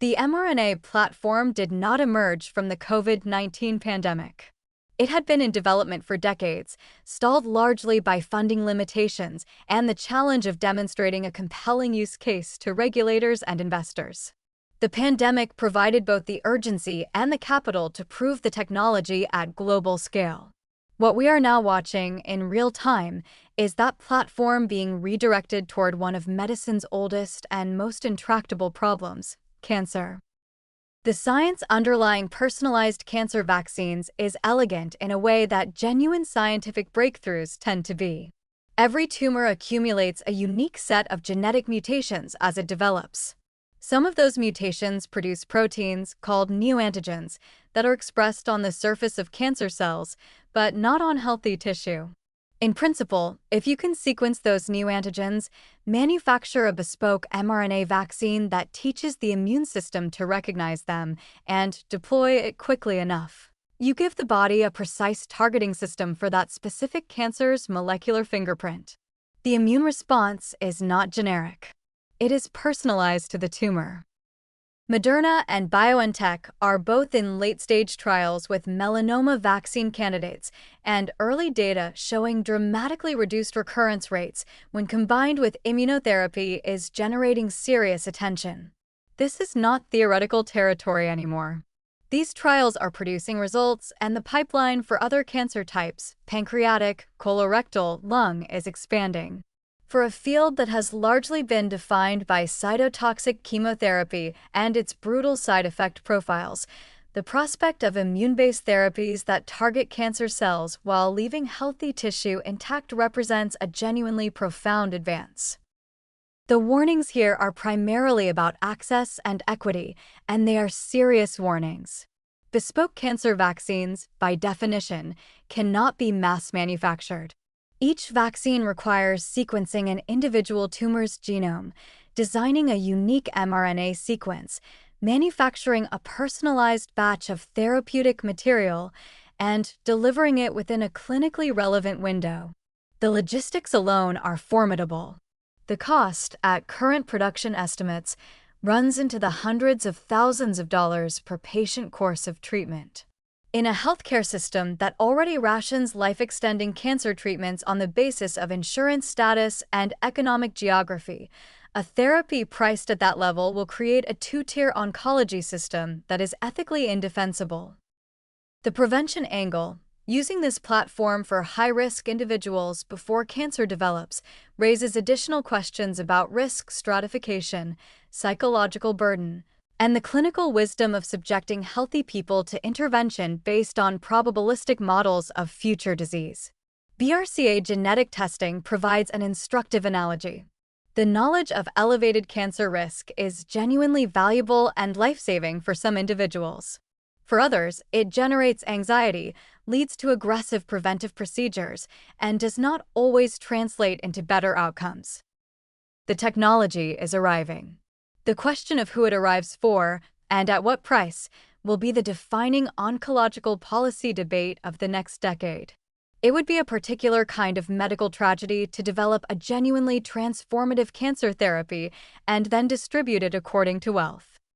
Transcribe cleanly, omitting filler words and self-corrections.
The mRNA platform did not emerge from the COVID-19 pandemic. It had been in development for decades, stalled largely by funding limitations and the challenge of demonstrating a compelling use case to regulators and investors. The pandemic provided both the urgency and the capital to prove the technology at global scale. What we are now watching in real time is that platform being redirected toward one of medicine's oldest and most intractable problems: cancer. The science underlying personalized cancer vaccines is elegant in a way that genuine scientific breakthroughs tend to be. Every tumor accumulates a unique set of genetic mutations as it develops. Some of those mutations produce proteins called neoantigens that are expressed on the surface of cancer cells, but not on healthy tissue. In principle, if you can sequence those neoantigens, manufacture a bespoke mRNA vaccine that teaches the immune system to recognize them and deploy it quickly enough, you give the body a precise targeting system for that specific cancer's molecular fingerprint. The immune response is not generic. It is personalized to the tumor. Moderna and BioNTech are both in late-stage trials with melanoma vaccine candidates, and early data showing dramatically reduced recurrence rates when combined with immunotherapy is generating serious attention. This is not theoretical territory anymore. These trials are producing results, and the pipeline for other cancer types, pancreatic, colorectal, lung, is expanding. For a field that has largely been defined by cytotoxic chemotherapy and its brutal side effect profiles, the prospect of immune-based therapies that target cancer cells while leaving healthy tissue intact represents a genuinely profound advance. The warnings here are primarily about access and equity, and they are serious warnings. Bespoke cancer vaccines, by definition, cannot be mass-manufactured. Each vaccine requires sequencing an individual tumor's genome, designing a unique mRNA sequence, manufacturing a personalized batch of therapeutic material, and delivering it within a clinically relevant window. The logistics alone are formidable. The cost, at current production estimates, runs into the hundreds of thousands of dollars per patient course of treatment. In a healthcare system that already rations life-extending cancer treatments on the basis of insurance status and economic geography, a therapy priced at that level will create a two-tier oncology system that is ethically indefensible. The prevention angle, using this platform for high-risk individuals before cancer develops, raises additional questions about risk stratification, psychological burden, and the clinical wisdom of subjecting healthy people to intervention based on probabilistic models of future disease. BRCA genetic testing provides an instructive analogy. The knowledge of elevated cancer risk is genuinely valuable and life-saving for some individuals. For others, it generates anxiety, leads to aggressive preventive procedures, and does not always translate into better outcomes. The technology is arriving. The question of who it arrives for, and at what price, will be the defining oncological policy debate of the next decade. It would be a particular kind of medical tragedy to develop a genuinely transformative cancer therapy and then distribute it according to wealth.